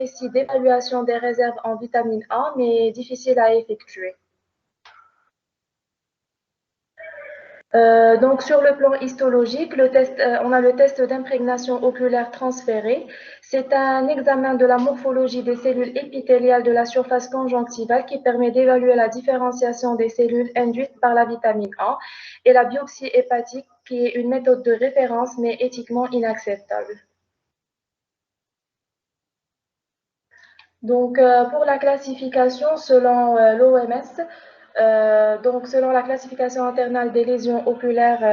précis d'évaluation des réserves en vitamine A, mais difficile à effectuer. Donc, sur le plan histologique, on a le test d'imprégnation oculaire transférée. C'est un examen de la morphologie des cellules épithéliales de la surface conjonctivale qui permet d'évaluer la différenciation des cellules induites par la vitamine A et la biopsie hépatique, qui est une méthode de référence mais éthiquement inacceptable. Donc, pour la classification, selon l'OMS, donc selon la classification internationale des lésions oculaires,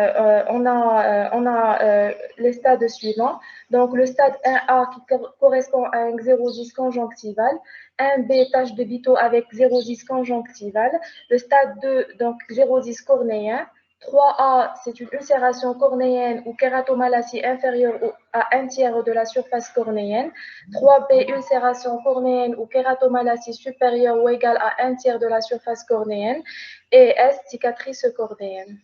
on a les stades suivants. Donc, le stade 1A qui correspond à un xérosis conjonctival, 1B tache de Bito avec xérosis conjonctival, le stade 2, donc xérosis cornéen, 3A, c'est une ulcération cornéenne ou kératomalacie inférieure à un tiers de la surface cornéenne. 3B, ulcération cornéenne ou kératomalacie supérieure ou égale à un tiers de la surface cornéenne. Et S, cicatrice cornéenne.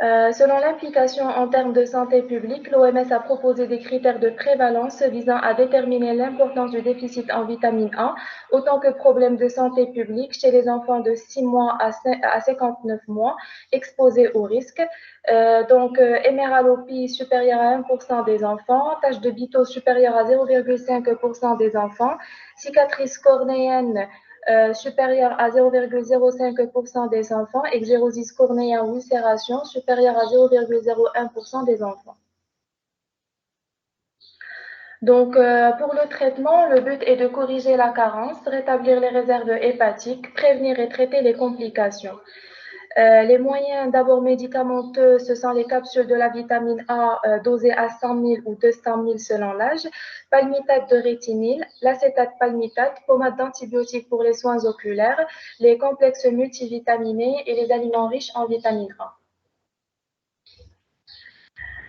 Selon l'implication en termes de santé publique, l'OMS a proposé des critères de prévalence visant à déterminer l'importance du déficit en vitamine A autant que problème de santé publique chez les enfants de 6 mois à 59 mois exposés au risque. Héméralopie supérieure à 1% des enfants, tache de Bito supérieure à 0,5% des enfants, cicatrice cornéenne supérieure à 0,05% des enfants et xérosis cornéen ou ulcération supérieure à 0,01% des enfants. Donc, pour le traitement, le but est de corriger la carence, rétablir les réserves hépatiques, prévenir et traiter les complications. Les moyens d'abord médicamenteux, ce sont les capsules de la vitamine A dosées à 100 000 ou 200 000 selon l'âge, palmitate de rétinyle, l'acétate palmitate, pommade d'antibiotiques pour les soins oculaires, les complexes multivitaminés et les aliments riches en vitamine A.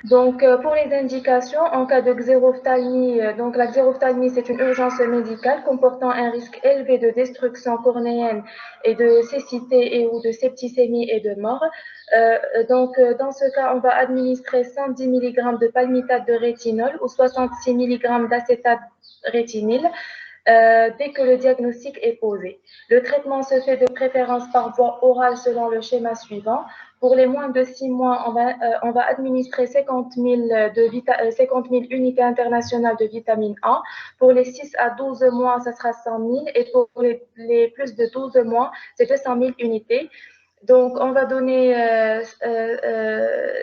Donc, pour les indications, en cas de xérophthalmie, donc la xérophthalmie, c'est une urgence médicale comportant un risque élevé de destruction cornéenne et de cécité et ou de septicémie et de mort. Dans ce cas, on va administrer 110 mg de palmitate de rétinol ou 66 mg d'acétate rétinyle dès que le diagnostic est posé. Le traitement se fait de préférence par voie orale selon le schéma suivant. Pour les moins de 6 mois, on va administrer 50 000 unités internationales de vitamine A. Pour les 6 à 12 mois, ça sera 100 000. Et pour les plus de 12 mois, c'est 200 000 unités. Donc, on va donner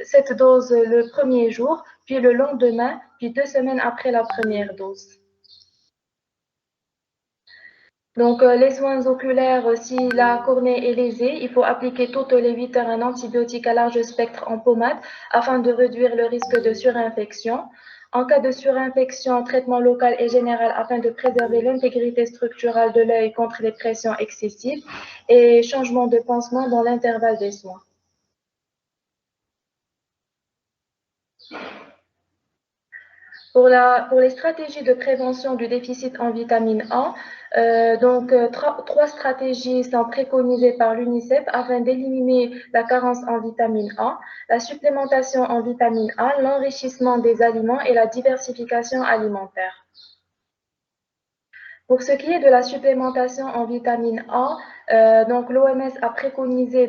cette dose le premier jour, puis le lendemain, puis 2 semaines après la première dose. Donc, les soins oculaires, si la cornée est lésée, il faut appliquer toutes les 8 heures un antibiotique à large spectre en pommade afin de réduire le risque de surinfection. En cas de surinfection, traitement local et général afin de préserver l'intégrité structurale de l'œil contre les pressions excessives et changement de pansement dans l'intervalle des soins. Pour les stratégies de prévention du déficit en vitamine A, trois stratégies sont préconisées par l'UNICEF afin d'éliminer la carence en vitamine A, la supplémentation en vitamine A, l'enrichissement des aliments et la diversification alimentaire. Pour ce qui est de la supplémentation en vitamine A, l'OMS a préconisé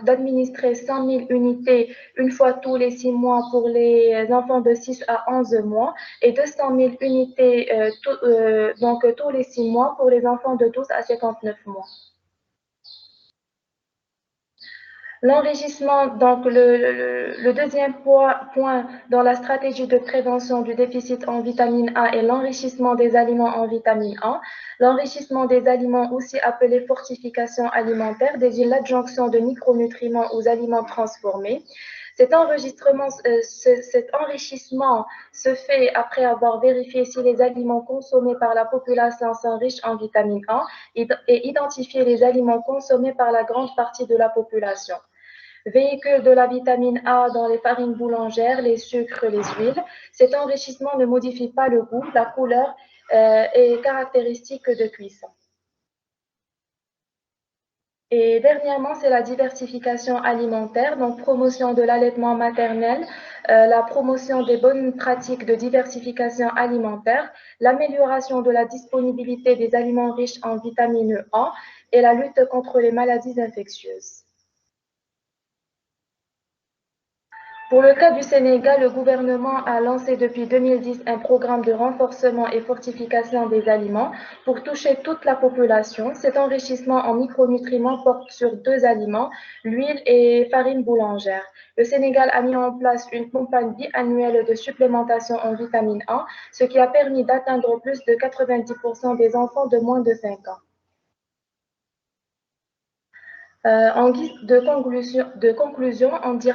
d'administrer 100 000 unités une fois tous les 6 mois pour les enfants de 6 à 11 mois et 200 000 unités tous les 6 mois pour les enfants de 12 à 59 mois. L'enrichissement, donc le deuxième point dans la stratégie de prévention du déficit en vitamine A est l'enrichissement des aliments en vitamine A. L'enrichissement des aliments, aussi appelé fortification alimentaire, désigne l'adjonction de micronutriments aux aliments transformés. Cet enrichissement se fait après avoir vérifié si les aliments consommés par la population sont riches en vitamine A et identifié les aliments consommés par la grande partie de la population. Véhicule de la vitamine A dans les farines boulangères, les sucres, les huiles. Cet enrichissement ne modifie pas le goût, la couleur et caractéristiques de cuisson. Et dernièrement, c'est la diversification alimentaire, donc promotion de l'allaitement maternel, la promotion des bonnes pratiques de diversification alimentaire, l'amélioration de la disponibilité des aliments riches en vitamine A et la lutte contre les maladies infectieuses. Pour le cas du Sénégal, le gouvernement a lancé depuis 2010 un programme de renforcement et fortification des aliments pour toucher toute la population. Cet enrichissement en micronutriments porte sur deux aliments, l'huile et farine boulangère. Le Sénégal a mis en place une campagne biannuelle de supplémentation en vitamine A, ce qui a permis d'atteindre plus de 90% des enfants de moins de 5 ans. En guise de conclusion, on dira